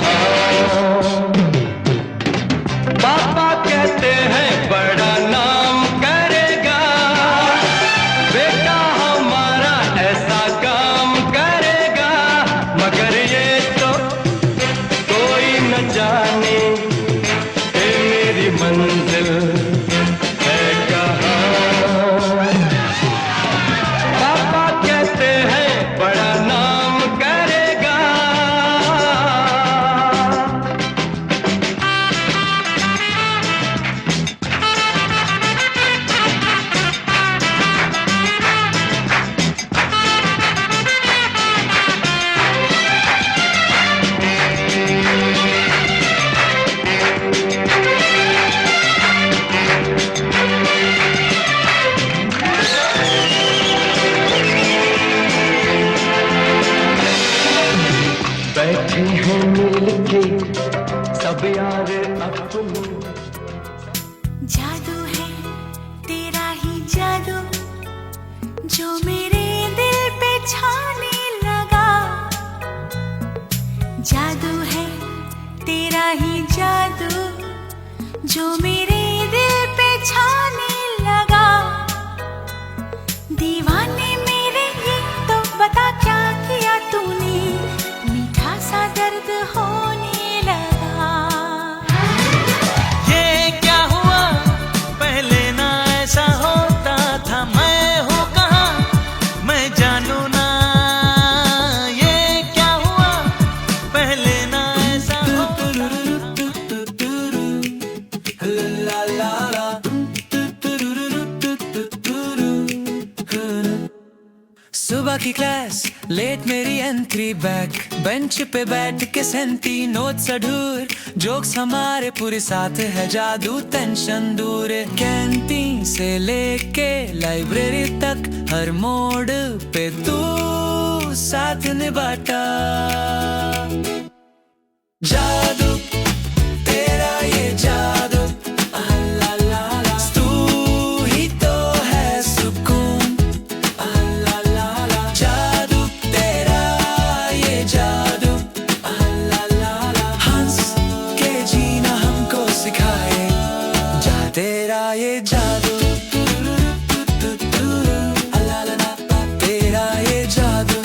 कहाँ। पापा कहते हैं बड़ा नाम करेगा, बेटा हमारा ऐसा काम करेगा, मगर ये तो कोई न जाने ये मेरी मंजिल है कहाँ। पापा कहते हैं बड़ा नाम करेगा। बैठे हैं मिलके सब यार अपने। जादू है तेरा ही जादू जो मेरे दिल पे छाने लगा। जादू है तेरा ही जादू जो मेरे दिल पे छाने लगा। दीवाने मेरे ये तो बता क्या किया तूने, मीठा सा दर्द होने लगा। ये क्या हुआ पहले ना ऐसा होता था, मैं हूँ कहाँ मैं जानू ना। ये क्या हुआ पहले ना ऐसा होता सुबह की क्लास लेट मेरी एंट्री बैक, बेंच पे बैठ के सेंटी नोट्स अधूर, जोक्स हमारे पूरे साथ है जादू टेंशन दूर। कैंटीन से लेके लाइब्रेरी तक हर मोड़ पे तू साथ निभाता। जादू तेरा ये जादू, तू ही तो है सुकून। जादू तेरा ये जादू, हंस के जीना हमको सिखाए। तेरा ये जादू, तेरा ये जादू।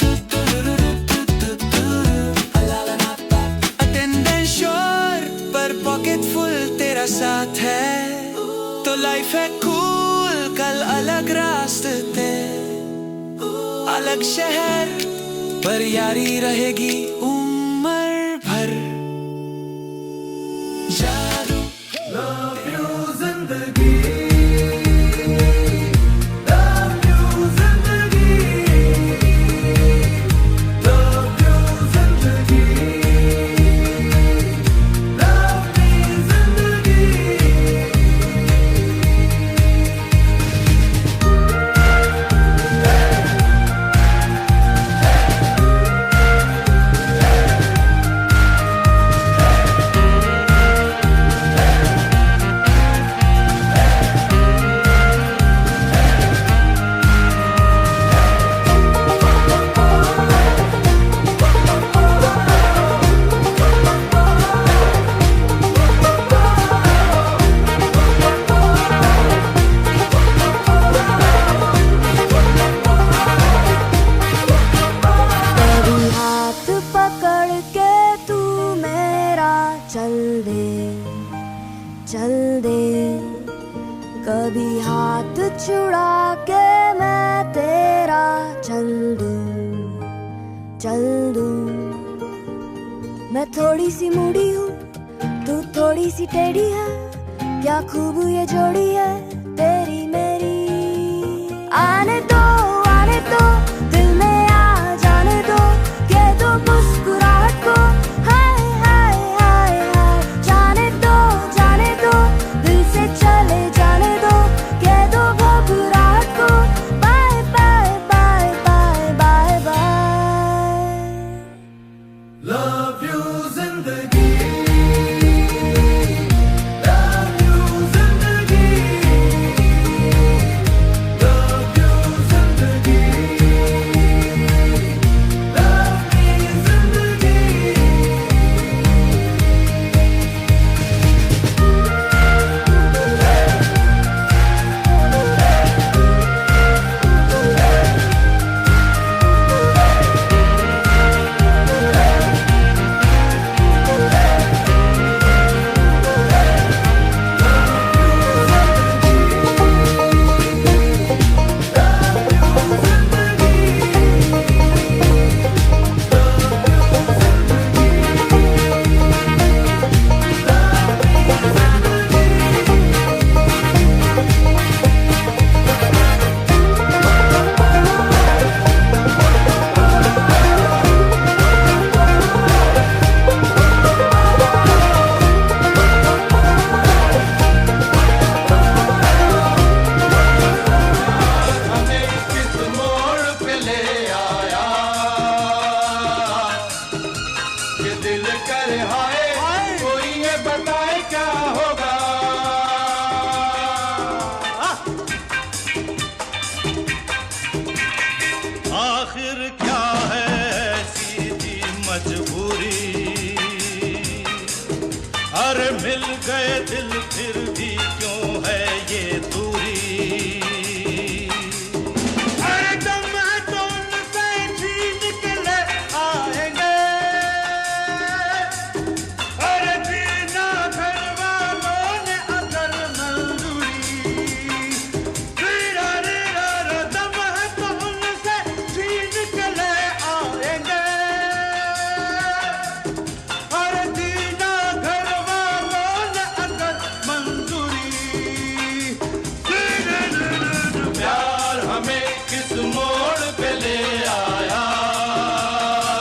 अटेंडेंस श्योर पर पॉकेट फुल तेरा साथ है, तो लाइफ है कूल कल अलग रास्ते, अलग शहर पर यारी रहेगी उम्र भर। जादू लव यू जिंदगी, लव यू जिंदगी, लव यू जिंदगी, लव मी जिंदगी। चल दे, कभी हाथ छुड़ा के मैं तेरा चल दूं। मैं थोड़ी सी मूडी हूँ, तू थोड़ी सी टेढ़ी है, क्या खूब ये जोड़ी है तेरी मेरी। आने दो दिल में आ जाने दो, के दो मुस्कुराहट को हाय हाय हाय हाय। जाने दो दिल से चले जाने दो, के दो घबराहट को bye bye bye bye bye bye. Love you जिंदगी, love you जिंदगी, love you जिंदगी। करे हाय, कोई ये बताए क्या होगा। आखिर क्या है सीधी मजबूरी, अरे मिल गए दिल फिर भी क्यों है ये दूरी। अरे दम है तो उनसे छीन के ले आएंगे, अरे जीना घर वालों ने अगर मंजूरी। दम है तो उनसे छीन के ले आएंगे, अरे जीना घर वालों ने अगर मंजूरी। प्यार हमें किस मोड़ पे ले आया।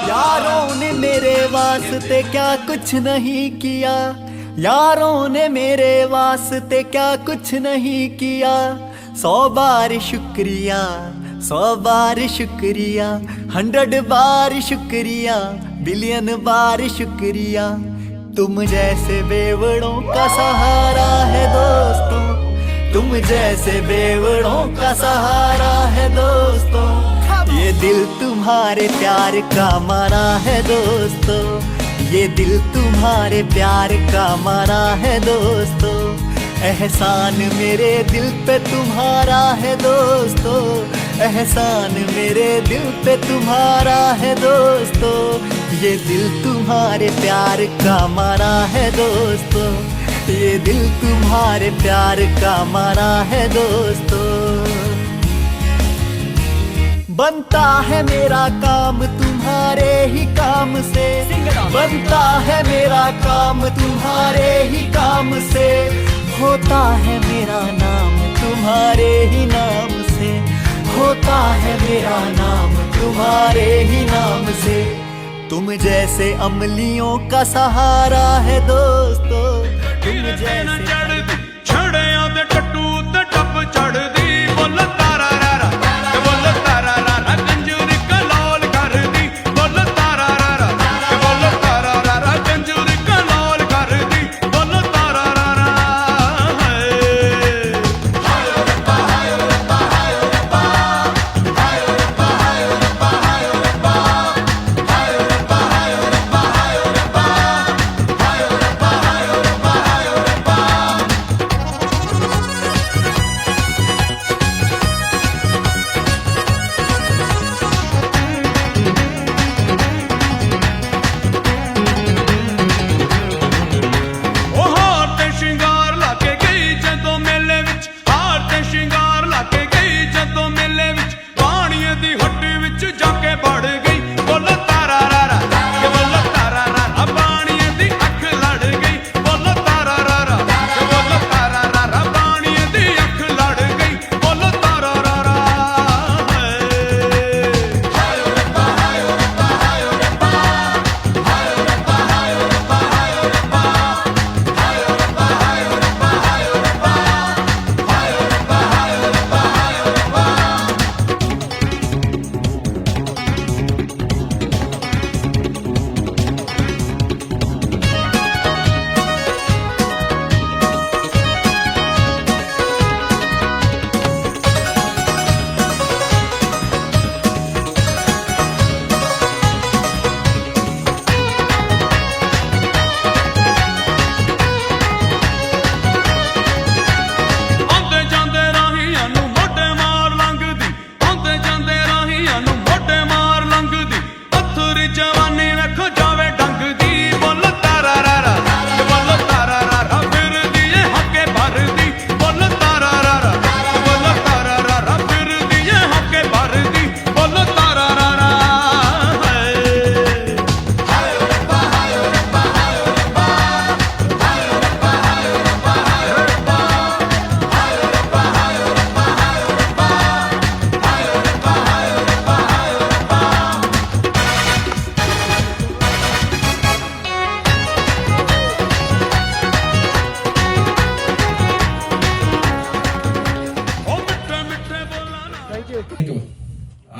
यारों ने मेरे वास्ते क्या कुछ नहीं किया, यारों ने मेरे वास्ते क्या कुछ नहीं किया। 100 बार शुक्रिया, 100 बार शुक्रिया, 100 बार शुक्रिया, बिलियन बार शुक्रिया। तुम जैसे बेवड़ों का सहारा है दोस्तों, तुम जैसे बेवड़ों का सहारा है दोस्तों। ये दिल तुम्हारे प्यार का मारा है दोस्तों, ये दिल तुम्हारे प्यार का मारा है दोस्तों। एहसान मेरे दिल पे तुम्हारा है दोस्तों, एहसान मेरे दिल पे तुम्हारा है दोस्तों। ये दिल तुम्हारे प्यार का मारा है दोस्तों, ये दिल तुम्हारे प्यार का मारा है दोस्तों। बनता है मेरा काम तुम्हारे ही काम से, बनता है मेरा काम तुम्हारे ही काम से। होता है मेरा नाम तुम्हारे ही नाम से, होता है मेरा नाम तुम्हारे ही नाम से। तुम जैसे अमलियों का सहारा है दोस्तों, तुम जैसे छड़िया दे टट्टू ते टप चढ़दी। बोल तारा रारा, बोल तारा रारा, कंजूरी कलाल कर दी। बोल तारा रारा, बोल तारा रारा, कंजूरी कलाल कर दी। बोल तारा रारा।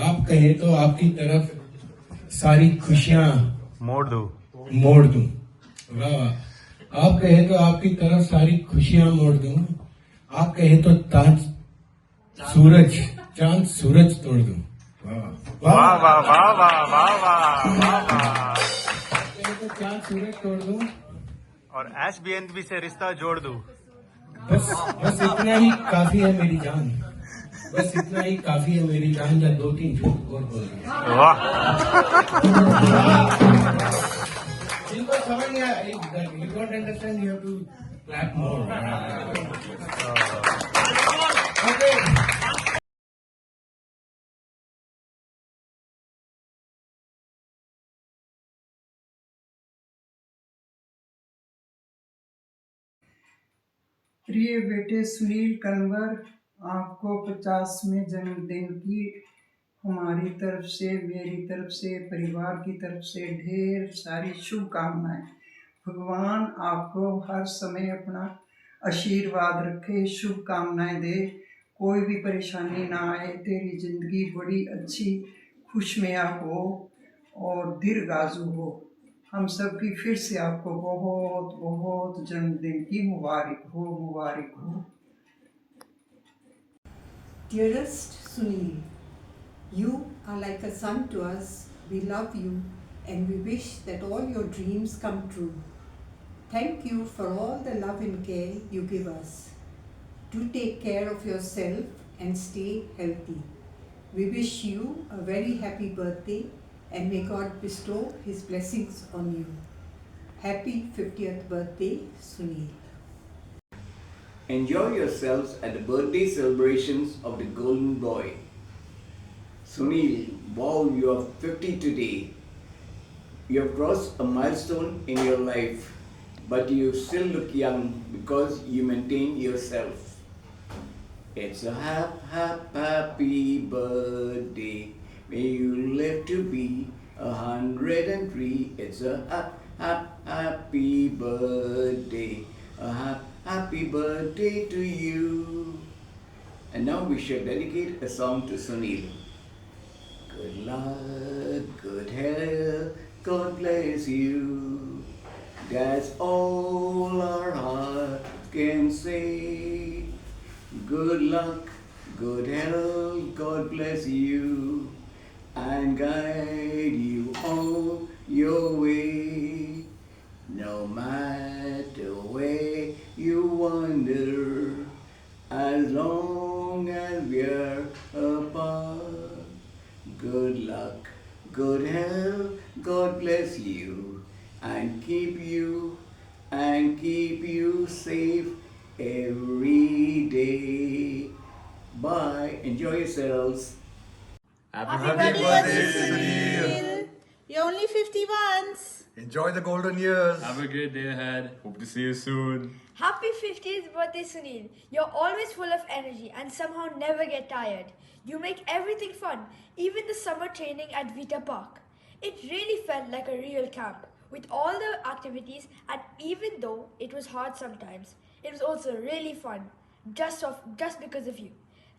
आप कहें तो आपकी तरफ सारी खुशियां मोड़ दो। मोड़ दूं। वाह वाह। आप कहे तो आपकी तरफ सारी खुशियां मोड़ दूं, आप कहे तो चांद सूरज तोड़ दूं। वाह वाह वाह वाह वाह वाह वाह वाह। कहे तो चांद सूरज तोड़ दूं, और एश बी से रिश्ता जोड़ दूं। बस बस इतना ही काफी है मेरी जान, बस इतना ही काफी है मेरी जान, या 2-3 झूठ और बोल दूं। वाह। जिनको समझ नहीं आया, you don't understand, you have to clap more. Okay. प्रिय बेटे सुनील कन्वर, आपको 50वें जन्मदिन की हमारी तरफ से, मेरी तरफ से, परिवार की तरफ से ढेर सारी शुभकामनाएं। भगवान आपको हर समय अपना आशीर्वाद रखे, शुभकामनाएं दे, कोई भी परेशानी ना आए, तेरी ज़िंदगी बड़ी अच्छी खुशमयाब हो और दीर्घायु हो। हम सब की फिर से आपको बहुत बहुत जन्मदिन की मुबारक हो, मुबारक हो। Dearest Sunil, you are like a son to us. We love you and we wish that all your dreams come true. Thank you for all the love and care you give us. Do take care of yourself and stay healthy. We wish you a very happy birthday and may God bestow His blessings on you. Happy 50th birthday, Sunil. Enjoy yourselves at the birthday celebrations of the Golden Boy. Sunil, wow, you are 50 today. You have crossed a milestone in your life, but you still look young because you maintain yourself. It's a happy birthday. May you live to be 103. It's a happy birthday. Happy birthday to you. And now we shall dedicate a song to Sunil. Good luck, good health, God bless you. That's all our heart can say. Good luck, good health, God bless you and guide you on your way. No matter where you wander, as long as we're apart. Good luck, good health, God bless you and keep you safe every day. Bye. Enjoy yourselves. Happy birthday, Sunil! You're only 51s. Enjoy the golden years. Have a great day ahead. Hope to see you soon. Happy 50th birthday, Sunil. You're always full of energy and somehow never get tired. You make everything fun, even the summer training at Vita Park. It really felt like a real camp with all the activities, and even though it was hard sometimes, it was also really fun just because of you.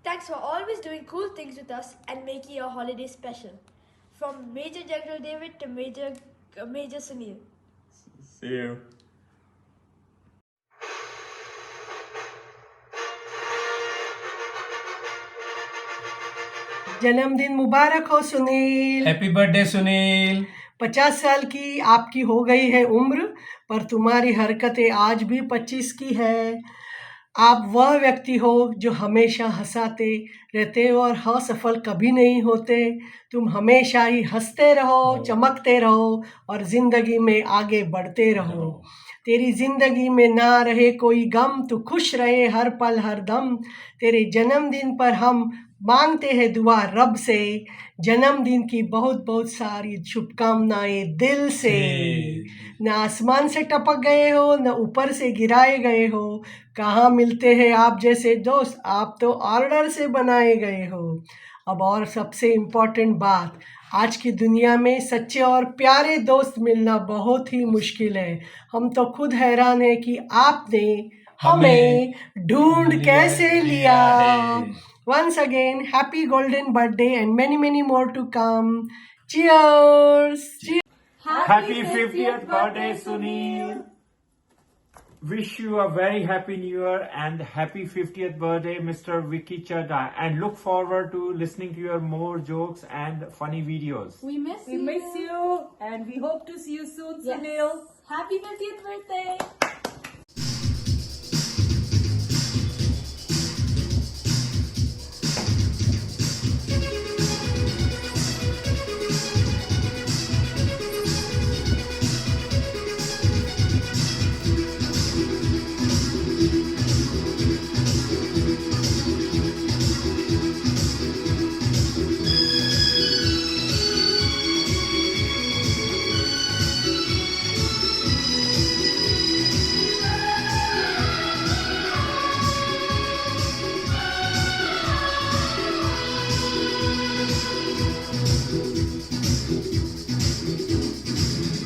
Thanks for always doing cool things with us and making your holiday special. From Major General David to Major Sunil. See you. जन्मदिन मुबारक हो Sunil. Happy birthday Sunil. 50 साल की आपकी हो गई है उम्र, पर तुम्हारी हरकतें आज भी 25 की है। आप वह व्यक्ति हो जो हमेशा हंसाते रहते हो और असफल कभी नहीं होते। तुम हमेशा ही हंसते रहो, चमकते रहो और ज़िंदगी में आगे बढ़ते रहो। तेरी ज़िंदगी में ना रहे कोई गम, तू खुश रहे हर पल हर दम। तेरे जन्मदिन पर हम मांगते हैं दुआ रब से, जन्मदिन की बहुत बहुत सारी शुभकामनाएं दिल से। न आसमान से टपक गए हो, न ऊपर से गिराए गए हो, कहाँ मिलते हैं आप जैसे दोस्त, आप तो ऑर्डर से बनाए गए हो। अब और सबसे इम्पोर्टेंट बात, आज की दुनिया में सच्चे और प्यारे दोस्त मिलना बहुत ही मुश्किल है। हम तो खुद हैरान हैं कि आपने हमें ढूंढ कैसे लिया। Once again, happy golden birthday and many more to come. Cheers! Happy 50th birthday, Sunil. Wish you a very happy new year and happy 50th birthday, Mr. Vicky Chadda. And look forward to listening to your more jokes and funny videos. We miss We miss you and we hope to see you soon, Sunil. Happy 50th birthday.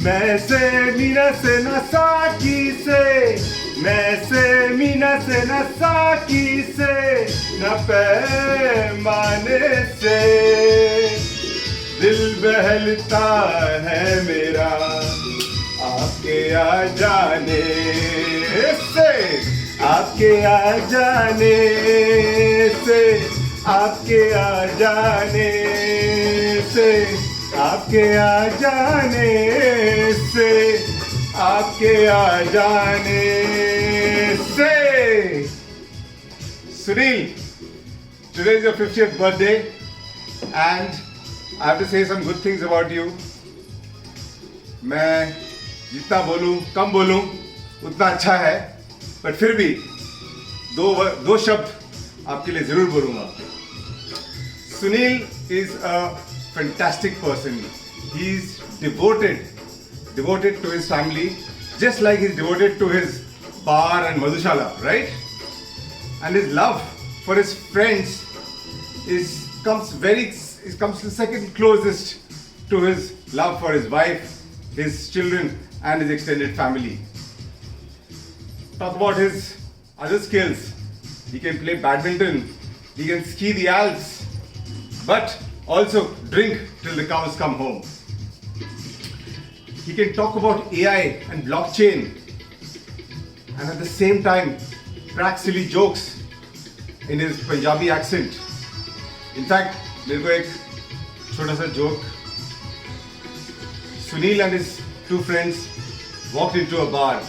मैं से मीना से नसाकी से, मैं से मीना से नसाकी से, न पैमाने से दिल बहलता है मेरा आपके आ जाने से, आपके आ जाने से, आपके आ जाने से, आपके आ जाने से, आपके आ जाने से. Sunil, today is your 50th birthday and I have to say some good things about you. मैं जितना बोलूं कम बोलूं उतना अच्छा है, बट फिर भी दो शब्द आपके लिए जरूर बोलूंगा. Sunil is a fantastic person. He's devoted to his family, just like he's devoted to his bar and Madhushala, right? And his love for his friends comes the second closest to his love for his wife, his children, and his extended family. Talk about his other skills. He can play badminton, he can ski the Alps, but also drink till the cows come home. He can talk about AI and blockchain and at the same time crack silly jokes in his Punjabi accent. In fact, मेरे को एक छोटा सा joke. Sunil and his two friends walked into a bar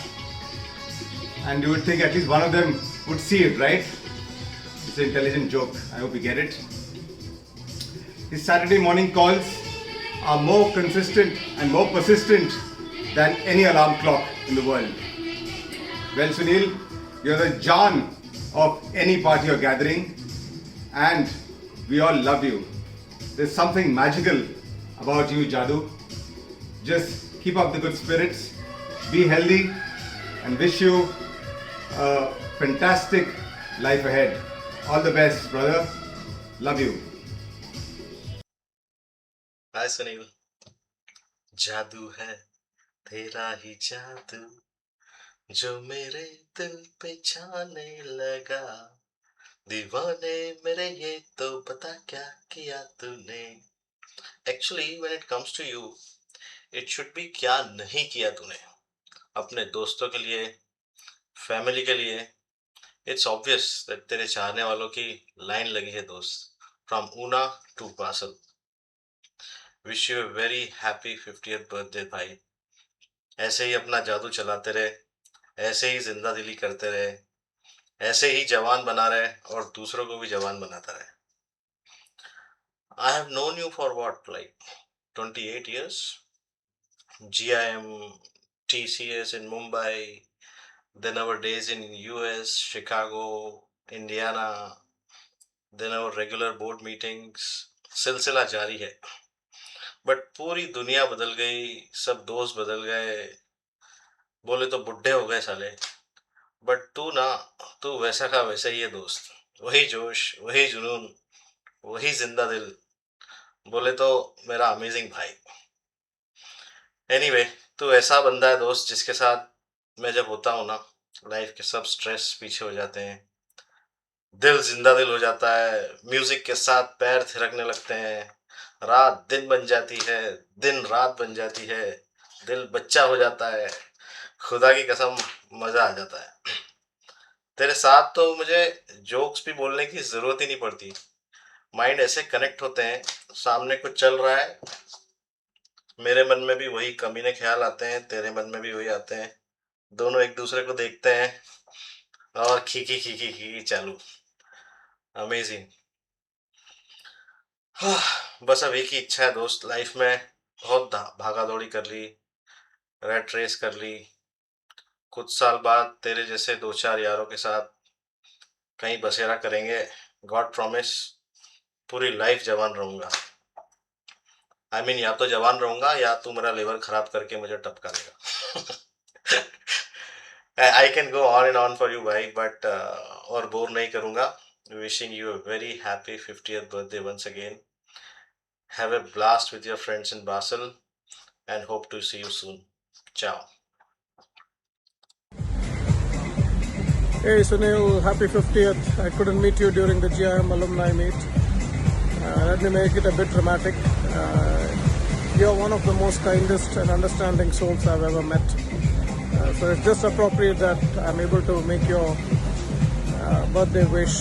and you would think at least one of them would see it, right? It's an intelligent joke. I hope you get it. His Saturday morning calls are more consistent and more persistent than any alarm clock in the world. Well, Sunil, you're the John of any party or gathering, and we all love you. There's something magical about you, Jadu. Just keep up the good spirits, be healthy, and wish you a fantastic life ahead. All the best, brother. Love you. हाय सुनील. जादू है तेरा ही जादू जो मेरे दिल पे छाने लगा, दीवाने मेरे ये तो बता क्या किया तूने. Actually when it comes to you, it should be क्या नहीं किया तूने अपने दोस्तों के लिए, फैमिली के लिए. इट्स ऑब्वियस दैट तेरे चाहने वालों की लाइन लगी है दोस्त, from Una to Pasal. Wish you a very happy 50th birthday भाई. ऐसे ही अपना जादू चलाते रहे, ऐसे ही जिंदा दिली करते रहे, ऐसे ही जवान बना रहे और दूसरों को भी जवान बनाता रहे. I have known you for what, like 28 years? GIM, TCS in Mumbai, then our days in US, Chicago, Indiana, then our regular board meetings. सिलसिला जारी है. बट पूरी दुनिया बदल गई, सब दोस्त बदल गए, बोले तो बुढ़े हो गए साले. बट तू वैसा का वैसा ही है दोस्त. वही जोश, वही जुनून, वही जिंदा दिल, बोले तो मेरा अमेजिंग भाई. एनीवे, तू ऐसा बंदा है दोस्त जिसके साथ मैं जब होता हूँ ना, लाइफ के सब स्ट्रेस पीछे हो जाते हैं, दिल जिंदा दिल हो जाता है, म्यूजिक के साथ पैर थिरकने लगते हैं, रात दिन बन जाती है, दिन रात बन जाती है, दिल बच्चा हो जाता है, खुदा की कसम मजा आ जाता है। तेरे साथ तो मुझे जोक्स भी बोलने की जरूरत ही नहीं पड़ती। माइंड ऐसे कनेक्ट होते हैं, सामने कुछ चल रहा है, मेरे मन में भी वही कमीने ख्याल आते हैं, तेरे मन में भी वही आते हैं, दोनों एक दूसरे को देखते हैं और खीखी खीखी खीखी चालू। अमेजिंग। बस अब एक ही इच्छा है दोस्त लाइफ में, बहुत भागा दौड़ी कर ली, रेट रेस कर ली, कुछ साल बाद तेरे जैसे दो चार यारों के साथ कहीं बसेरा करेंगे। गॉड प्रॉमिस, पूरी लाइफ जवान रहूंगा। आई मीन या तो जवान रहूंगा या तू मेरा लेवल खराब करके मुझे टपका देगा। I can go on and on for you भाई, बट और बोर नहीं करूंगा। Wishing you a very happy 50th birthday once again. Have a blast with your friends in Basel and hope to see you soon. Ciao. Hey Sunil, happy 50th. I couldn't meet you during the GIM alumni meet. Let me make it a bit dramatic. You're one of the most kindest and understanding souls I've ever met. So it's just appropriate that I'm able to make your birthday wish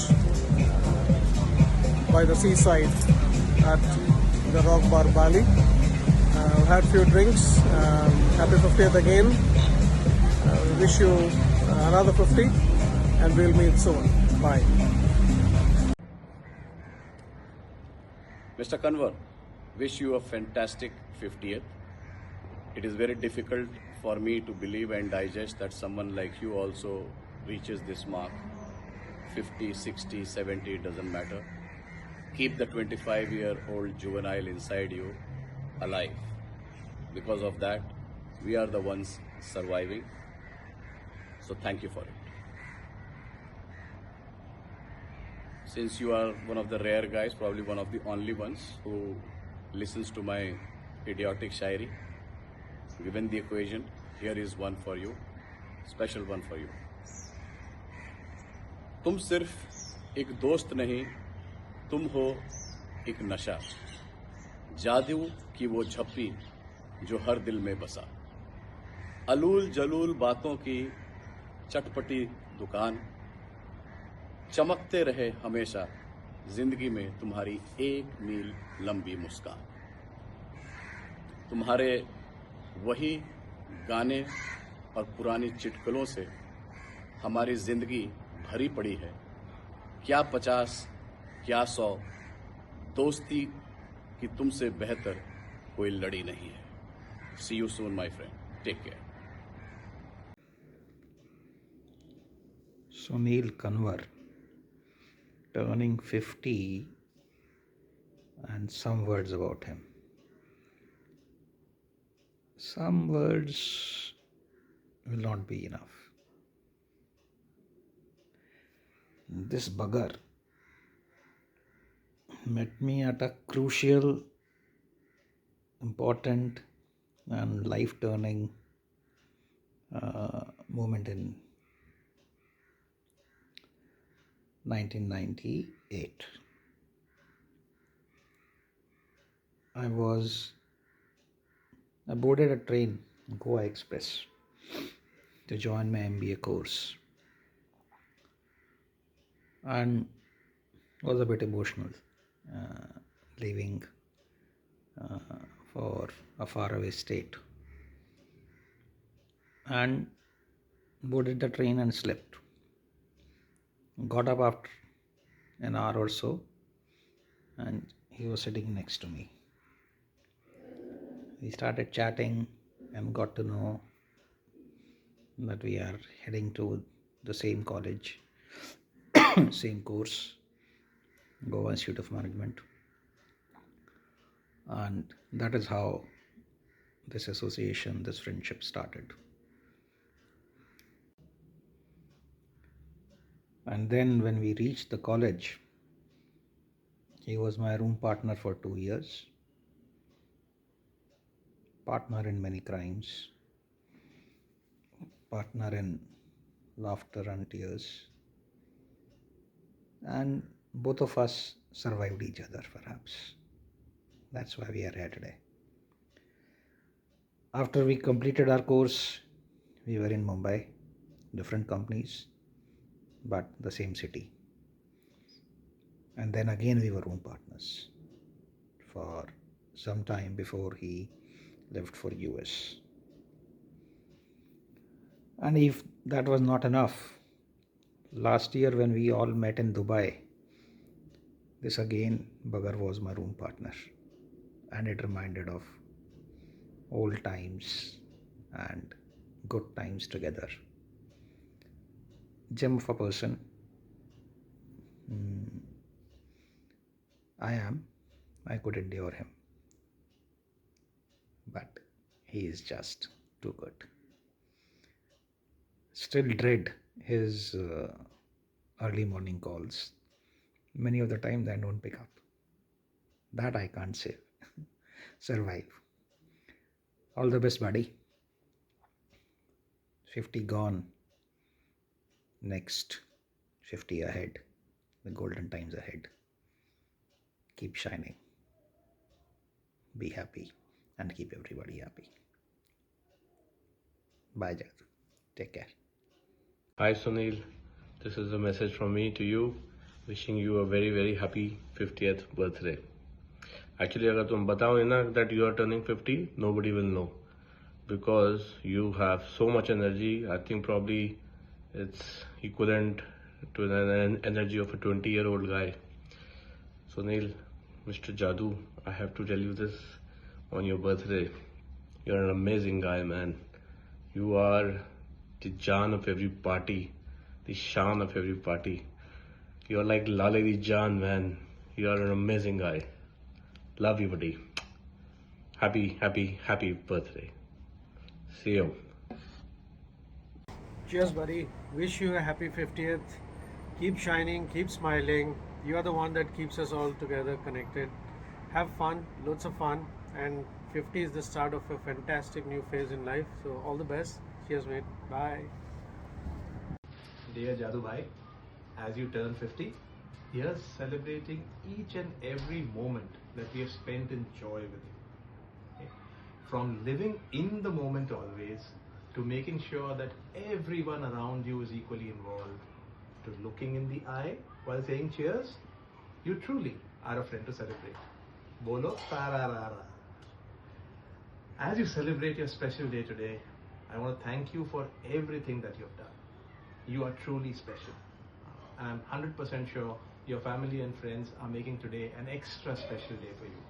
by the seaside at the Rock Bar Bali. I've had few drinks. Happy 50th again. Wish you another 50 and we'll meet soon. Bye. Mr. Kanwar, wish you a fantastic 50th. It is very difficult for me to believe and digest that someone like you also reaches this mark. 50, 60, 70, it doesn't matter. Keep the 25-year-old juvenile inside you alive. Because of that, we are the ones surviving. So thank you for it. Since you are one of the rare guys, probably one of the only ones who listens to my idiotic shairi, given the occasion, here is one for you, special one for you. तुम सिर्फ एक दोस्त नहीं, तुम हो एक नशा, जादू की वो झप्पी जो हर दिल में बसा, अलूल जलूल बातों की चटपटी दुकान, चमकते रहे हमेशा जिंदगी में तुम्हारी एक मील लंबी मुस्कान। तुम्हारे वही गाने और पुरानी चुटकुलों से हमारी जिंदगी भरी पड़ी है। क्या 50, क्या 100, दोस्ती की तुमसे बेहतर कोई लड़ी नहीं है। See you soon, my friend. Take care. Sunil Kanwar, turning 50, and some words about him. Some words will not be enough. This bugger met me at a crucial, important and life-turning moment in 1998. I boarded a train, Goa Express, to join my MBA course, and was a bit emotional, leaving for a faraway state, and boarded the train and slept. Got up after an hour or so, and he was sitting next to me. We started chatting and got to know that we are heading to the same college, same course, Goa Institute of Management. And that is how this association, this friendship started. And then when we reached the college, he was my room partner for 2 years, partner in many crimes, partner in laughter and tears, and both of us survived each other, perhaps. That's why we are here today. After we completed our course, we were in Mumbai, different companies, but the same city. And then again we were room partners for some time before he left for US. And if that was not enough, last year when we all met in Dubai, this again Bhagar was my room partner, and it reminded of old times and good times together. Gem of a person. I could endure him, but he is just too good. Still dread his early morning calls. Many of the times I don't pick up. That I can't save. Survive. All the best, buddy. 50 gone. Next 50 ahead. The golden times ahead. Keep shining. Be happy and keep everybody happy. Bye, Jadu. Take care. Hi Sunil, this is a message from me to you, wishing you a very very happy 50th birthday. Actually, अगर तुम बताओ ना that you are turning 50, nobody will know, because you have so much energy. I think probably it's equivalent to the energy of a 20-year-old guy. Sunil, Mr. Jadu, I have to tell you this on your birthday. You're an amazing guy, man. You are the Jaan of every party, the Shaan of every party. You're like Lale di Jaan, man. You are an amazing guy. Love you, buddy. Happy, happy, happy birthday. See you. Cheers, buddy. Wish you a happy 50th. Keep shining, keep smiling. You are the one that keeps us all together connected. Have fun, loads of fun. And 50 is the start of a fantastic new phase in life. So all the best. Cheers, mate. Bye. Dear Jadu Bhai, as you turn 50, here's celebrating each and every moment that we have spent in joy with you. Okay? From living in the moment always, to making sure that everyone around you is equally involved, to looking in the eye while saying cheers, you truly are a friend to celebrate. Bolo tararara. As you celebrate your special day today, I want to thank you for everything that you've done. You are truly special. I'm 100% sure your family and friends are making today an extra special day for you.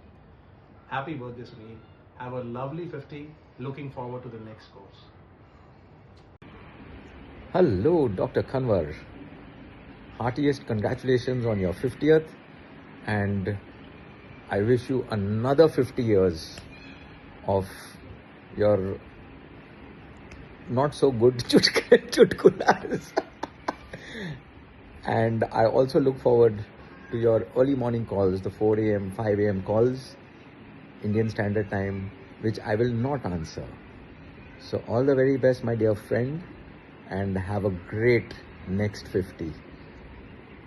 Happy birthday, Sunil. Have a lovely 50. Looking forward to the next course. Hello, Dr. Kanwar. Heartiest congratulations on your 50th, and I wish you another 50 years of your not so good chutkulas. And I also look forward to your early morning calls, the 4 a.m., 5 a.m. calls, Indian Standard Time, which I will not answer. So all the very best, my dear friend, and have a great next 50.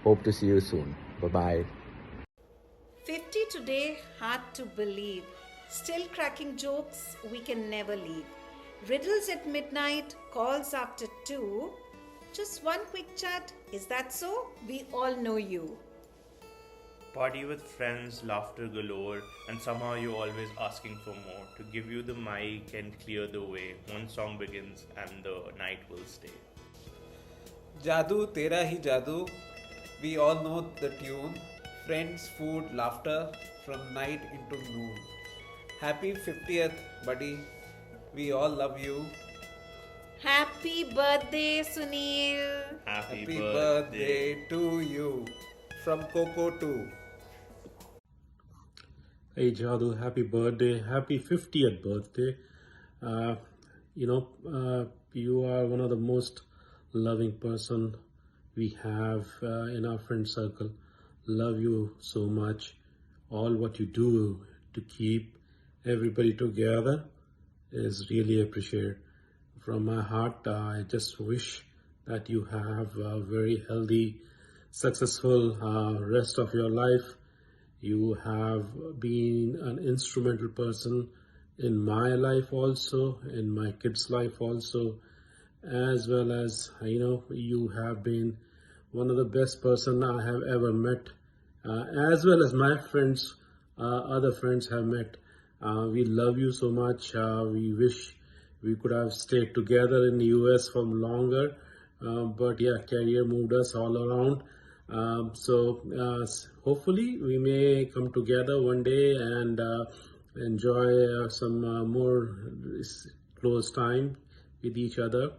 Hope to see you soon. Bye-bye. 50 today, hard to believe. Still cracking jokes, we can never leave. Riddles at midnight, calls after 2. Just one quick chat, is that so? We all know you. Party with friends, laughter galore, and somehow you're always asking for more. To give you the mic and clear the way, one song begins and the night will stay. Jadu, tera hi jadu. We all know the tune. Friends, food, laughter from night into noon. Happy 50th, buddy. We all love you. Happy birthday, Sunil. Happy birthday to you. From Coco too. Hey Jadu, happy birthday, happy 50th birthday. You are one of the most loving person we have in our friend circle. Love you so much. All what you do to keep everybody together is really appreciated. From my heart, I just wish that you have a very healthy, successful rest of your life. You have been an instrumental person in my life also, in my kids' life also, as well as you have been one of the best person I have ever met, as well as my friends, other friends have met. We love you so much. We wish we could have stayed together in the US for longer, but yeah, career moved us all around. Hopefully we may come together one day and enjoy some more close time with each other.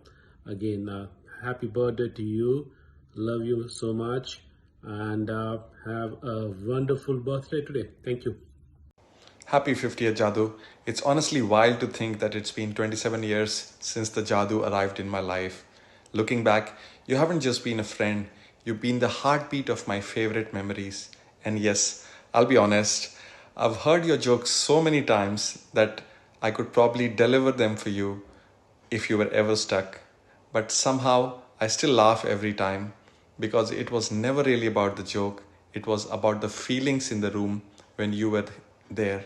Again, happy birthday to you. Love you so much, and have a wonderful birthday today. Thank you. Happy 50th Jadoo. It's honestly wild to think that it's been 27 years since the Jadoo arrived in my life. Looking back, you haven't just been a friend, you've been the heartbeat of my favorite memories. And yes, I'll be honest, I've heard your jokes so many times that I could probably deliver them for you if you were ever stuck. But somehow I still laugh every time because it was never really about the joke, it was about the feelings in the room when you were there.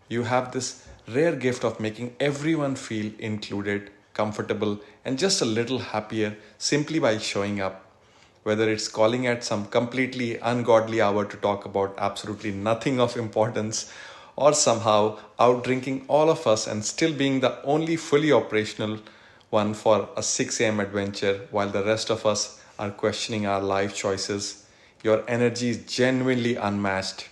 You have this rare gift of making everyone feel included, comfortable, and just a little happier simply by showing up. Whether it's calling at some completely ungodly hour to talk about absolutely nothing of importance, or somehow out drinking all of us and still being the only fully operational one for a 6 a.m. adventure while the rest of us are questioning our life choices, your energy is genuinely unmatched.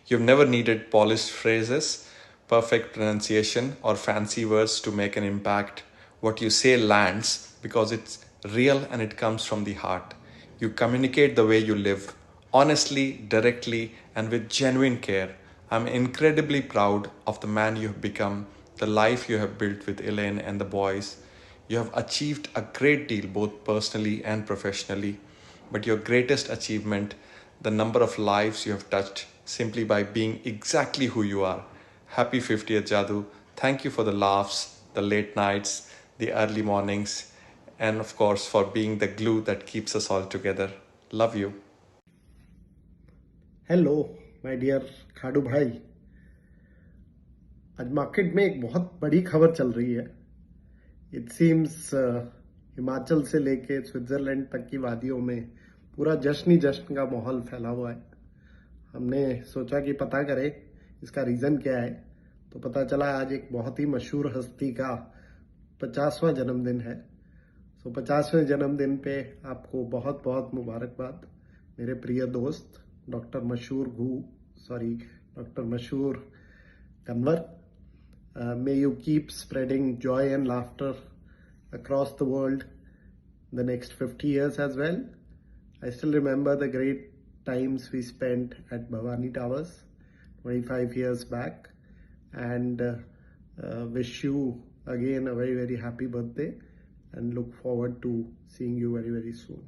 You've never needed polished phrases, perfect pronunciation, or fancy words to make an impact. What you say lands because it's real and it comes from the heart. You communicate the way you live, honestly, directly, and with genuine care. I'm incredibly proud of the man you have become, the life you have built with Elaine and the boys. You have achieved a great deal both personally and professionally, but your greatest achievement, the number of lives you have touched simply by being exactly who you are. Happy 50th Jadoo. Thank you for the laughs, the late nights, the early mornings, and of course for being the glue that keeps us all together. Love you. Hello my dear Khadu भाई, आज market में एक बहुत बड़ी खबर चल रही है. इट सीम्स हिमाचल से लेके स्विट्जरलैंड तक की वादियों में पूरा जश्न ही जश्न का माहौल फैला हुआ है. हमने सोचा कि पता करें इसका रीज़न क्या है, तो पता चला आज एक बहुत ही मशहूर हस्ती का 50वां जन्मदिन है. 50वें जन्मदिन पे आपको बहुत बहुत मुबारकबाद मेरे प्रिय दोस्त डॉक्टर मशहूर Kanwar. May you keep spreading joy and laughter across the world the next 50 years as well. I still remember the great times we spent at Bhavani Towers 25 years back, and wish you again a very very happy birthday and look forward to seeing you very very soon.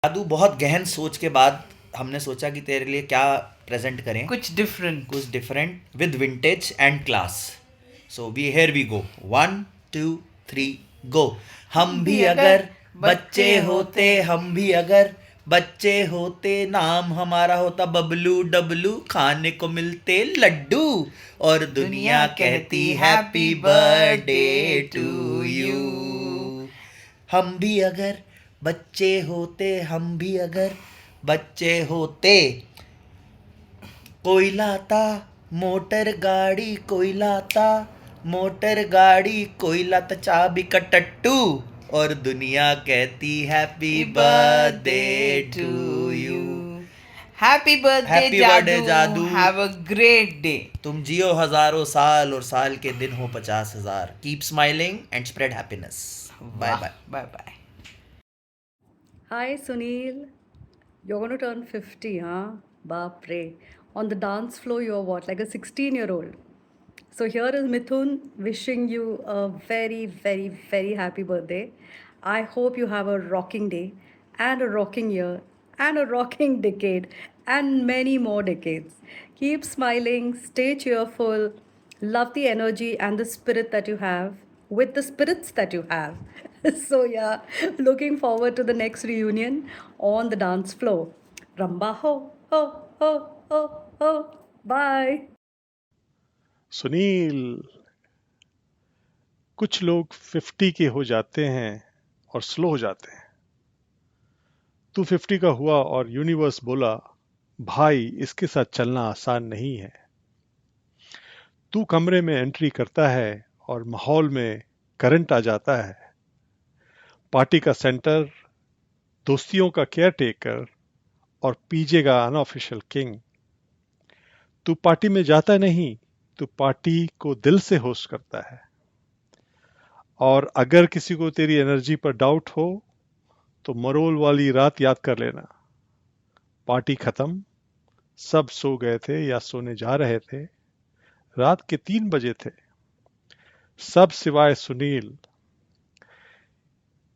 जादू बहुत गहन सोच के बाद हमने सोचा कि तेरे लिए क्या प्रेजेंट करें, कुछ different with vintage and class. So here we go. 1 2 3 go. हम भी अगर बच्चे होते नाम हमारा होता बबलू डबलू, खाने को मिलते लड्डू और दुनिया कहती हैप्पी बर्थडे टू यू. हम भी अगर बच्चे होते कोई लाता मोटर गाड़ी कोई लाता चाबी का टट्टू और दुनिया कहती happy birthday to you. Happy birthday Jadu. Have a great day. तुम जियो हजारों साल और साल के दिन हो 50,000. Keep smiling and spread happiness. Bye bye. Hi Sunil, you're going to turn 50, huh? Baapre. On the dance floor, you're what, like a 16-year-old? So here is Mithun wishing you a very, very, very happy birthday. I hope you have a rocking day and a rocking year and a rocking decade and many more decades. Keep smiling, stay cheerful, love the energy and the spirit that you have with the spirits that you have. So yeah, looking forward to the next reunion on the dance floor. Ramba ho, ho, ho, ho, ho. Bye. Sunil, कुछ लोग 50 के हो जाते हैं और slow हो जाते हैं। तू 50 का हुआ और यूनिवर्स बोला, भाई इसके साथ चलना आसान नहीं है। तू कमरे में एंट्री करता है और माहौल में करंट आ जाता है। पार्टी का सेंटर, दोस्तियों का केयर टेकर और पीजे का अनऑफिशियल किंग। तू पार्टी में जाता नहीं, तू पार्टी को दिल से होस्ट करता है। और अगर किसी को तेरी एनर्जी पर डाउट हो तो मरोल वाली रात याद कर लेना। पार्टी खत्म, सब सो गए थे या सोने जा रहे थे। रात के 3 बजे थे, सब सिवाय सुनील।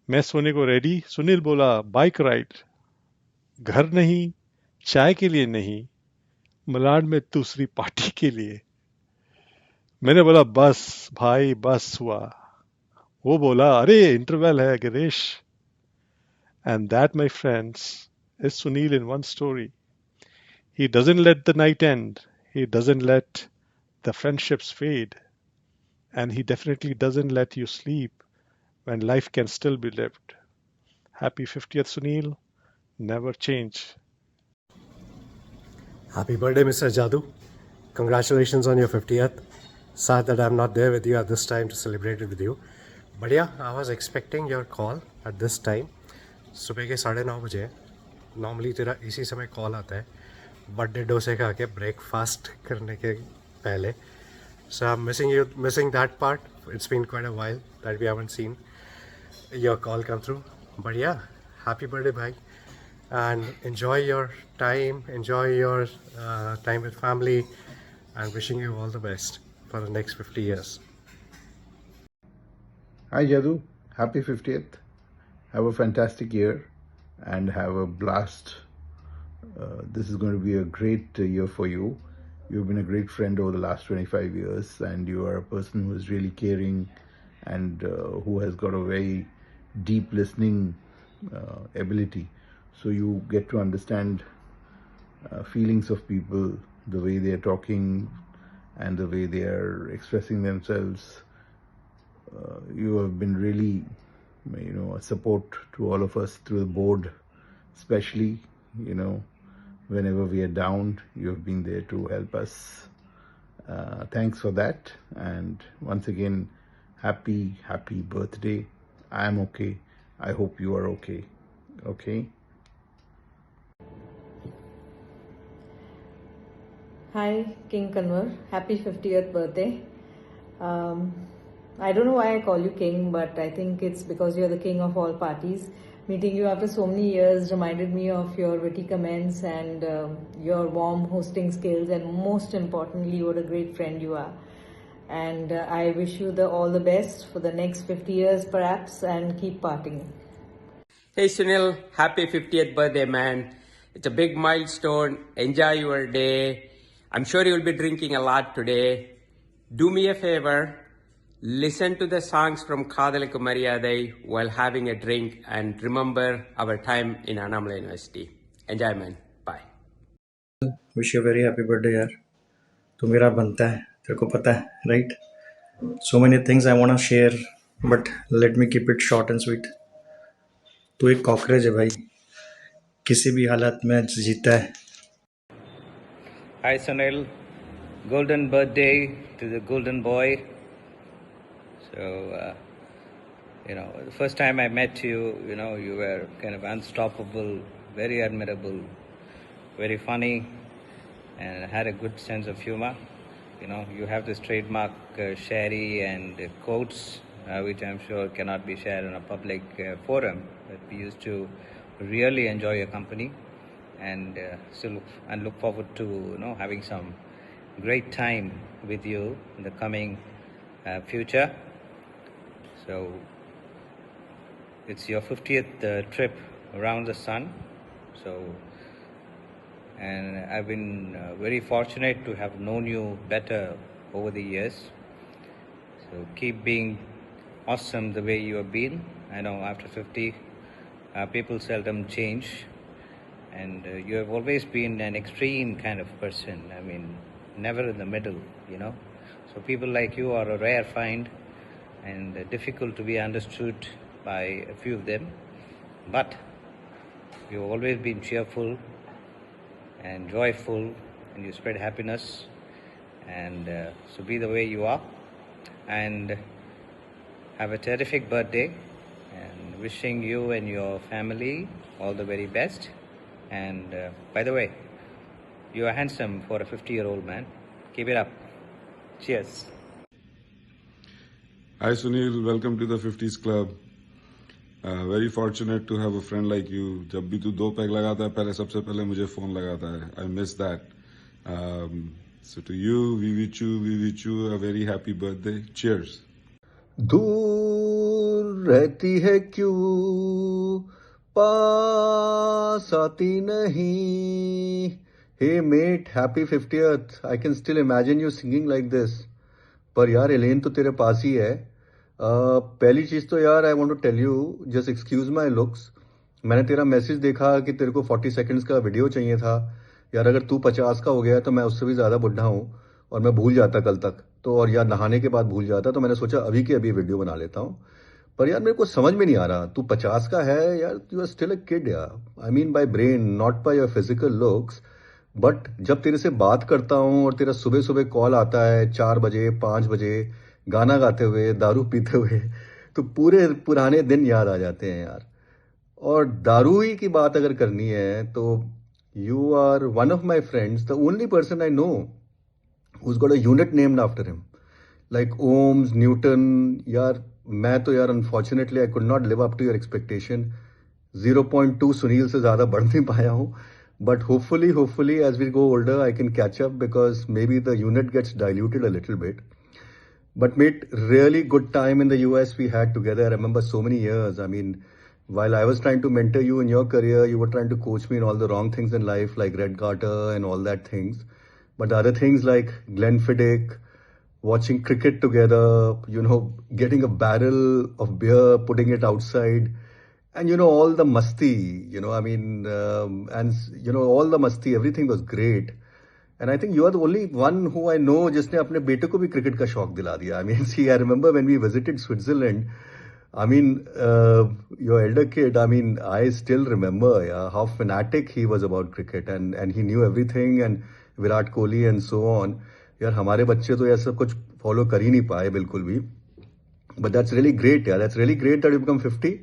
मैं सोने को रेडी, सुनील बोला बाइक राइड। घर नहीं, चाय के लिए नहीं, मलाड में दूसरी पार्टी के लिए। मैंने बोला बस भाई बस हुआ। वो बोला अरे इंटरवल है Girish. And that my friends is Sunil in one story. He doesn't let the night end. He doesn't let the friendships fade. And he definitely doesn't let you sleep when life can still be lived. Happy 50th, Sunil. Never change. Happy birthday, Mr. Jadoo. Congratulations on your 50th. Sad that I'm not there with you at this time to celebrate it with you. But yeah, I was expecting your call at this time. सुबह के 9:30 बजे normally तेरा इसी समय call आता है birthday डोसे खा के ब्रेकफास्ट करने के पहले. So I'm missing that part. It's been quite a while that we haven't seen your call come through. But yeah, happy birthday, bhai. And enjoy your time, enjoy your time with family, and wishing you all the best for the next 50 years. Hi Jadoo, happy 50th. Have a fantastic year and have a blast. This is going to be a great year for you. You've been a great friend over the last 25 years and you are a person who is really caring and who has got a very deep listening ability. So you get to understand feelings of people, the way they are talking and the way they are expressing themselves. You have been really, a support to all of us through the board, especially, whenever we are down, you have been there to help us. Thanks for that. And once again, happy birthday. I am okay. I hope you are okay. Okay? Hi, King Kanwar. Happy 50th birthday. I don't know why I call you King, but I think it's because you're the king of all parties. Meeting you after so many years reminded me of your witty comments and your warm hosting skills, and most importantly, what a great friend you are. And I wish you all the best for the next 50 years perhaps, and keep partying. Hey Sunil, happy 50th birthday, man. It's a big milestone. Enjoy your day. I'm sure you'll be drinking a lot today. Do me a favor. Listen to the songs from Kadhalukku Mariyadai while having a drink and remember our time in Annamalai University. Enjoy, man. Bye. Wish you a very happy birthday, yaar. Tu mera banta hai, tere ko pata hai, right? So many things I want to share, but let me keep it short and sweet. तू एक cockroach है भाई, किसी भी हालत में जीता है. Hi Sunil, golden birthday to the golden boy. So, the first time I met you, you were kind of unstoppable, very admirable, very funny, and had a good sense of humor. You have this trademark sherry and quotes, which I'm sure cannot be shared in a public forum, but we used to really enjoy your company and look forward to having some great time with you in the coming future. So it's your 50th trip around the sun. And I've been very fortunate to have known you better over the years. So keep being awesome the way you have been. I know after 50, people seldom change. And you have always been an extreme kind of person. I mean, never in the middle, So people like you are a rare find and difficult to be understood by a few of them. But you've always been cheerful and joyful, and you spread happiness. And so be the way you are. And have a terrific birthday. And wishing you and your family all the very best. And by the way, you are handsome for a 50-year-old man. Keep it up. Cheers. Hi Sunil, welcome to the 50s Club. Very fortunate to have a friend like you. जब भी तू 2 peg लगाता है पहले सबसे पहले मुझे phone लगाता है. I miss that. So to you, we wish you a very happy birthday. Cheers. दूर रहती है क्यों पास आती नहीं. Hey mate, happy 50th. I can still imagine you singing like this. पर यार एलेन तो तेरे पास ही है. पहली चीज तो यार I want to tell you, just excuse my looks. मैंने तेरा मैसेज देखा कि तेरे को 40 सेकंड्स का वीडियो चाहिए था. यार अगर तू 50 का हो गया तो मैं उससे भी ज्यादा बुढ़ा हूँ और मैं भूल जाता कल तक तो, और यार नहाने के बाद भूल जाता. तो मैंने सोचा अभी के अभी वीडियो बना लेता हूँ. पर यार मेरे को समझ में नहीं आ रहा, तू 50 का है यार, you are still a kid यार. I mean by brain, not by your physical looks. But जब तेरे से बात करता हूँ और तेरा सुबह सुबह कॉल आता है 4 बजे 5 बजे गाना गाते हुए दारू पीते हुए, तो पूरे पुराने दिन याद आ जाते हैं यार. और दारू ही की बात अगर करनी है तो you are one of my friends, the only person I know who's got a unit named after him, like Ohms, Newton. यार मैं तो यार unfortunately I could not live up to your expectation. 0.2 Sunil से ज्यादा बढ़ नहीं पाया हूँ. But hopefully, as we go older, I can catch up because maybe the unit gets diluted a little bit. But mate, really good time in the US we had together. I remember so many years. I mean, while I was trying to mentor you in your career, you were trying to coach me in all the wrong things in life, like Red Carter and all that things. But the other things like Glenfiddich, watching cricket together, you know, getting a barrel of beer, putting it outside. And you know, all the masti, you know, I mean, and you know, all the masti, everything was great. And I think you are the only one who I know जिसने अपने बेटे को भी cricket का शौक दिला दिया. I mean, see, I remember when we visited Switzerland, I mean, your elder kid, I mean, I still remember how fanatic he was about cricket and he knew everything and Virat Kohli and so on. यार हमारे बच्चे तो ये सब कुछ follow कर ही नहीं पाए बिल्कुल भी. But that's really great, yeah. That's really great that you become 50.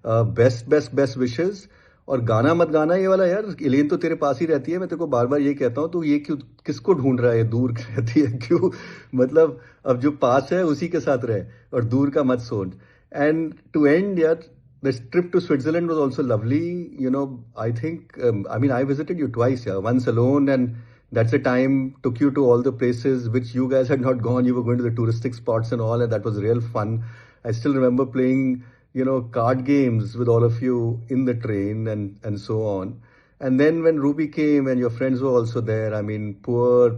Best wishes. और गाना मत गाना ये वाला यार, एलेन तो तेरे पास ही रहती है. मैं तेरे को बार बार ये कहता हूँ, तो ये क्यों किसको ढूंढ रहा है, दूर रहती है क्यों. मतलब अब जो पास है उसी के साथ रहे और दूर का मत सोच. एंड टू एंड यार, this trip to Switzerland was also lovely. You know, I think, I mean, I visited you twice, yeah. Once alone, and that's the time took you to all the places which you guys had not gone. You were going to the touristic spots and all, and that was real fun. I still remember playing, you know, card games with all of you in the train and so on. And then when Ruby came and your friends were also there, I mean, poor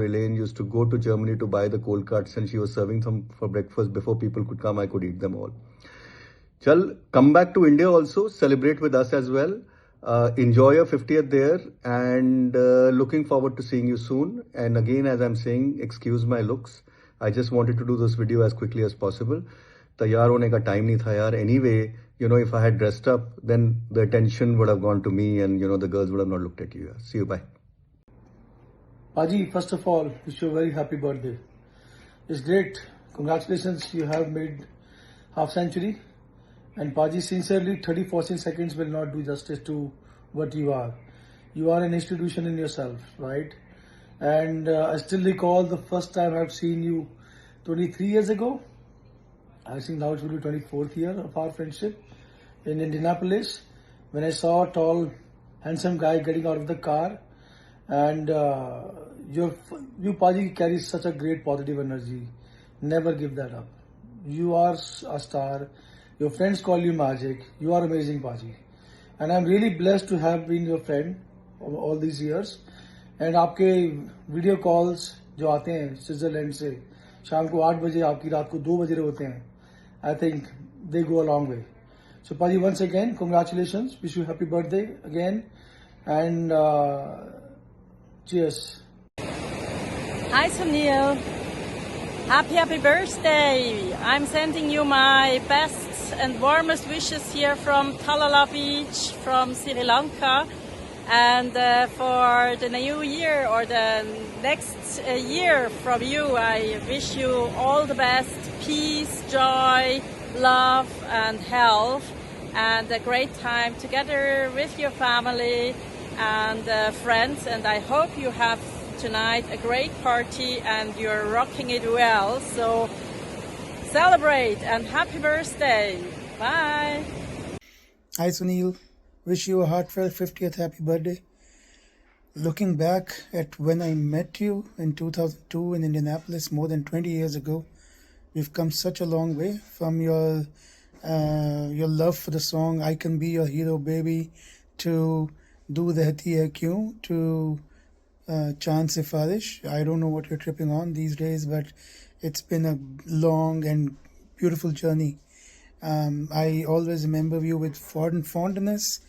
Elaine used to go to Germany to buy the cold cuts, and she was serving them for breakfast before people could come. I could eat them all. Chal, come back to India also, celebrate with us as well. Enjoy your 50th there, and looking forward to seeing you soon. And again, as I'm saying, excuse my looks. I just wanted to do this video as quickly as possible. तैयार होने का time नहीं था यार. Anyway, you know, if I had dressed up, then the attention would have gone to me, and you know, the girls would have not looked at you. See you, bye. Paji, first of all, wish you a very happy birthday. It's great. Congratulations, you have made half century. And Paji, sincerely, 30-40 seconds will not do justice to what you are. You are an institution in yourself, right? And I still recall the first time I've seen you 23 years ago. I think now it will be 24th year of our friendship in Indianapolis, when I saw a tall, handsome guy getting out of the car, and you Paji carry such a great positive energy. Never give that up. You are a star. Your friends call you magic. You are amazing, Paji, and I'm really blessed to have been your friend all these years. And आपके video calls जो आते हैं Switzerland से, शाम को 8 बजे, आपकी रात को 2 बजे होते हैं. I think they go a long way. So Paji, once again, congratulations. Wish you happy birthday again, and cheers. Hi Sunil. Happy birthday! I'm sending you my best and warmest wishes here from Talala Beach, from Sri Lanka. And for the new year or the next year from you, I wish you all the best, peace, joy, love and health, and a great time together with your family and friends. And I hope you have tonight a great party and you're rocking it well. So celebrate and happy birthday. Bye. Hi Sunil, wish you a heartfelt 50th happy birthday. Looking back at when I met you in 2002 in Indianapolis more than 20 years ago, we've come such a long way from your love for the song I Can Be Your Hero Baby to Do Rehti Hai Kyun to Chand Sifarish. I don't know what you're tripping on these days, but it's been a long and beautiful journey. I always remember you with fondness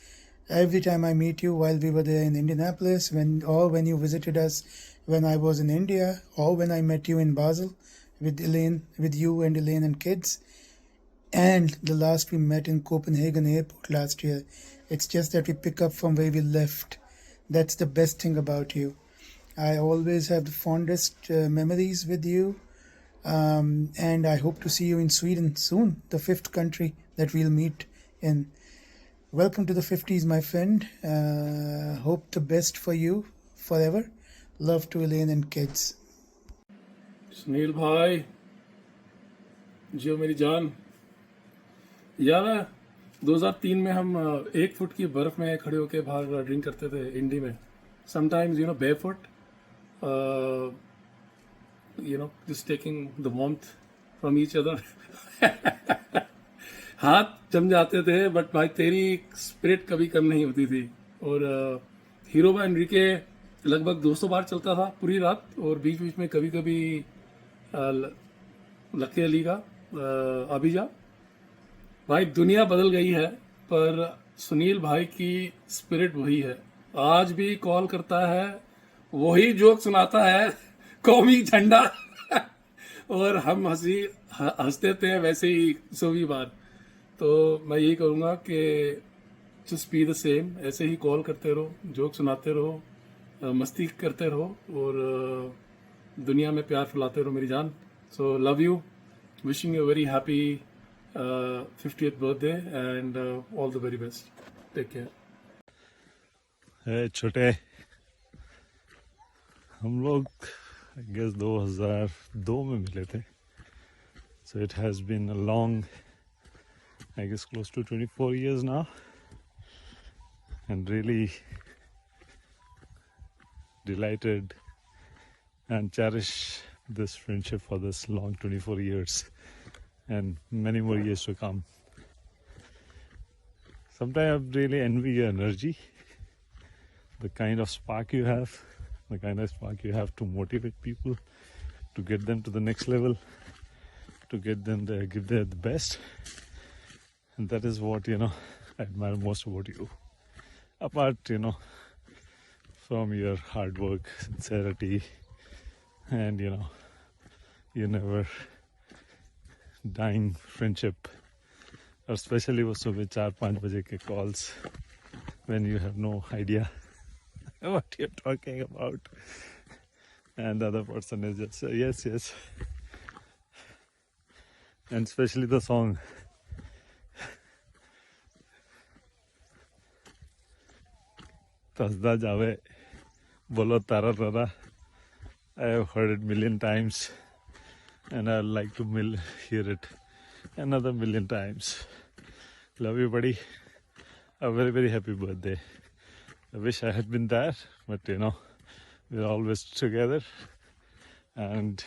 every time I meet you while we were there in Indianapolis, when you visited us when I was in India, or when I met you in Basel with you and Elaine and kids, and the last we met in Copenhagen airport last year. It's just that we pick up from where we left. That's the best thing about you. I always have the fondest memories with you. And I hope to see you in Sweden soon, the 5th country that we'll meet in. Welcome to the 50s, my friend. Hope the best for you forever. Love to Elaine and kids. Sunil भाई, जियो मेरी जान। याद है 2003 में हम 1 foot की बर्फ में खड़े होके बाहर ड्रिंक करते थे इंडी में। Sometimes barefoot. Just taking the warmth from each other. हाथ जम जाते थे, बट भाई तेरी स्पिरिट कभी कम नहीं होती थी। और हीरो बाय एनरिके लगभग 200 बार चलता था पूरी रात, और बीच बीच में कभी कभी लकी अली का अभिजा। भाई दुनिया बदल गई है, पर सुनील भाई की स्पिरिट वही है। आज भी कॉल करता है, वही जोक सुनाता है, कौमी झंडा। और हम हंसते थे वैसे ही 100वीं बार। तो मैं यही कहूँगा कि जस्ट बी द सेम, ऐसे ही कॉल करते रहो, जोक सुनाते रहो, मस्ती करते रहो, और दुनिया में प्यार फैलाते रहो मेरी जान। So love you, wishing you very happy 50th birthday and all the very best. Take care. छोटे हम लोग I guess 2002 में मिले थे, so it has been a long, I guess close to 24 years now, and really delighted and cherish this friendship for this long 24 years and many more years to come. Sometimes I really envy your energy, the kind of spark you have, the kind of spark you have to motivate people, to get them to the next level, to get them there, give them the best. And that is what, I admire most about you. Apart, from your hard work, sincerity, and, you never dying friendship, or especially वो सुबह 4-5 बजे के calls when you have no idea what you're talking about, and the other person is just yes, and especially the song Tasda Jave Bolo Tara Tara. I have heard it 1,000,000 times, and I'd like to hear it another 1,000,000 times. Love you, buddy. A very, very happy birthday. I wish I had been there, but we're always together, and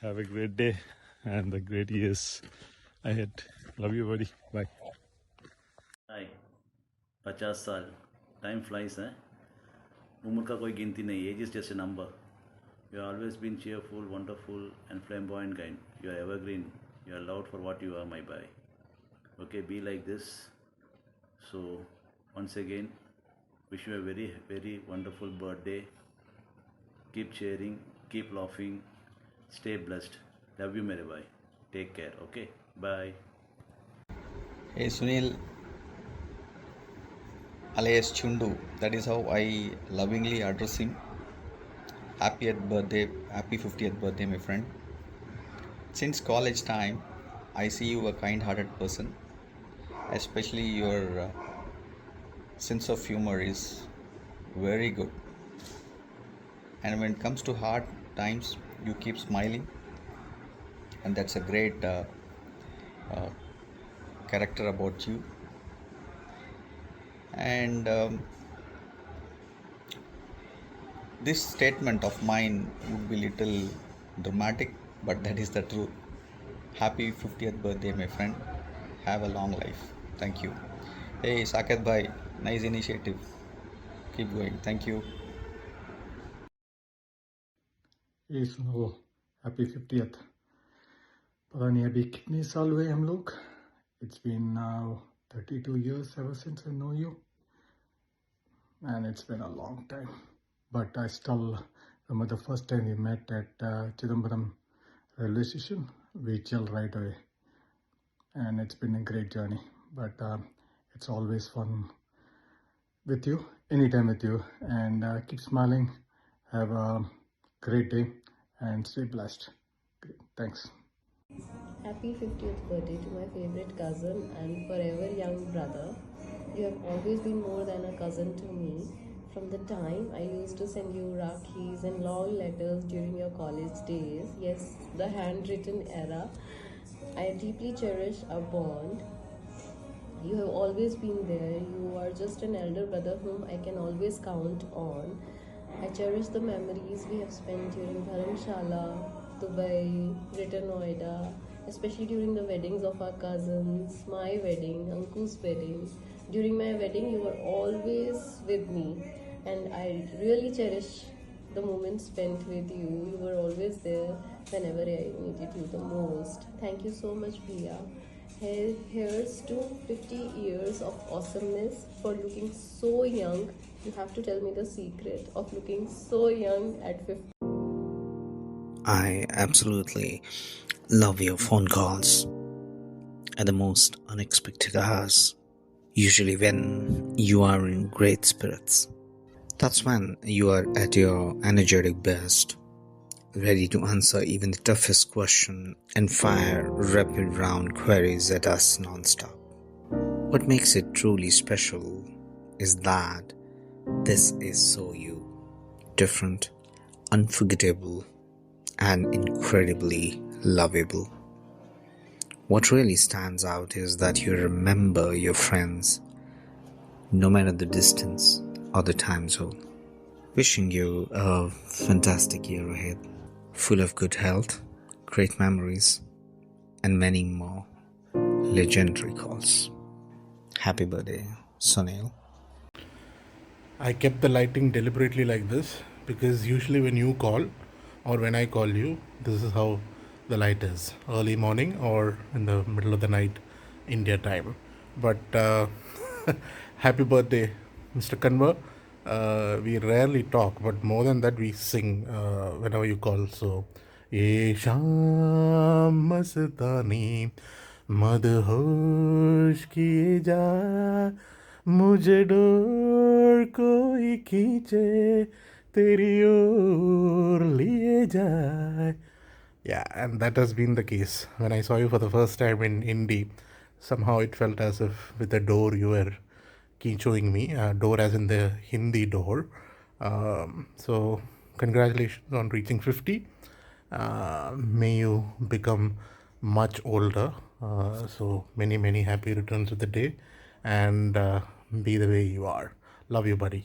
have a great day and the great years ahead. Love you, buddy. Bye. Hi. 50 साल. Time flies, eh? उम्र का कोई गिनती नहीं. Age is just a number. You have always been cheerful, wonderful, and flamboyant kind. You are evergreen. You are loved for what you are, my boy. Okay, be like this. So, once again, wish you a very, very wonderful birthday. Keep cheering, keep laughing, Stay blessed. Love you, mere bhai. Take care. Okay. Bye. Hey Sunil, alias Chundu, that is how I lovingly address him. Happy 50th birthday, my friend. Since college time, I see you a kind-hearted person. Especially your sense of humor is very good. And when it comes to hard times, you keep smiling. And that's a great character about you. And this statement of mine would be little dramatic, but that is the truth. Happy 50th birthday, my friend. Have a long life. Thank you. Hey Saket bhai, nice initiative. Keep going. Thank you. ये सुनो, happy 50th। पता नहीं अभी कितने साल हुए हम लोग। It's been now 32 years ever since I know you, and it's been a long time. But I still remember the first time we met at Chidambaram railway station. We chilled right away, and it's been a great journey. But it's always fun with you, anytime with you, and keep smiling. Have a great day and stay blessed. Thanks. Happy 50th birthday to my favorite cousin and forever young brother. You have always been more than a cousin to me. From the time I used to send you Rakhis and long letters during your college days, yes, the handwritten era, I deeply cherish our bond. You have always been there. You are just an elder brother whom I can always count on. I cherish the memories we have spent during Dharamshala, Dubai, Greater Noida, especially during the weddings of our cousins, my wedding, Anku's wedding. During my wedding, you were always with me, and I really cherish the moments spent with you. You were always there whenever I needed you the most. Thank you so much, Bhaiya. Here's to 50 years of awesomeness for looking so young. You have to tell me the secret of looking so young at 50. I absolutely love your phone calls at the most unexpected hours, usually when you are in great spirits. That's when you are at your energetic best, ready to answer even the toughest question and fire rapid round queries at us non-stop. What makes it truly special is that this is so you, different, unforgettable, and incredibly lovable. What really stands out is that you remember your friends, no matter the distance or the time zone. Wishing you a fantastic year ahead, full of good health, great memories, and many more legendary calls. Happy birthday, Sunil. I kept the lighting deliberately like this because usually when you call or when I call you, this is how the light is, early morning or in the middle of the night, India time. But happy birthday, Mr. Kanwar. We rarely talk, but more than that we sing whenever you call. So, Ye Sham Mastani Madhosh kiye ja, mujhe dor koi khinche, teri or liye jaye. Yeah, and that has been the case. When I saw you for the first time in Indy, somehow it felt as if with a door you were showing me, door as in the Hindi door. So congratulations on reaching 50. May you become much older. So many happy returns of the day, and be the way you are. Love you, buddy.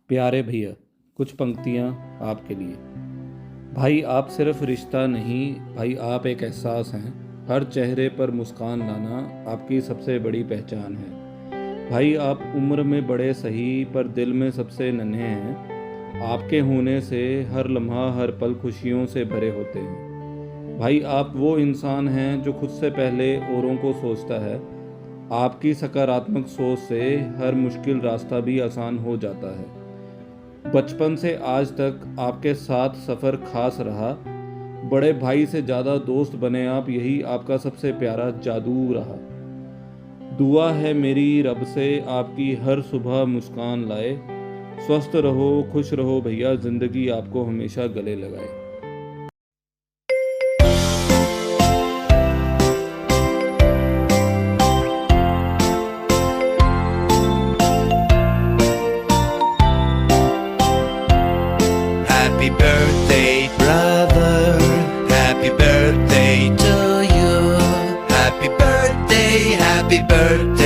प्यारे भैया, कुछ पंक्तियाँ आपके लिए। भाई आप सिर्फ रिश्ता नहीं, भाई आप एक एहसास हैं। हर चेहरे पर मुस्कान लाना आपकी सबसे बड़ी पहचान है। भाई आप उम्र में बड़े सही, पर दिल में सबसे नन्हे हैं। आपके होने से हर लम्हा हर पल खुशियों से भरे होते हैं। भाई आप वो इंसान हैं जो खुद से पहले औरों को सोचता है। आपकी सकारात्मक सोच से हर मुश्किल रास्ता भी आसान हो जाता है। बचपन से आज तक आपके साथ सफ़र खास रहा। बड़े भाई से ज़्यादा दोस्त बने आप, यही आपका सबसे प्यारा जादू रहा। दुआ है मेरी रब से आपकी हर सुबह मुस्कान लाए। स्वस्थ रहो, खुश रहो भैया, ज़िंदगी आपको हमेशा गले लगाए। Happy birthday, brother. Happy birthday to you. Happy birthday, happy birthday.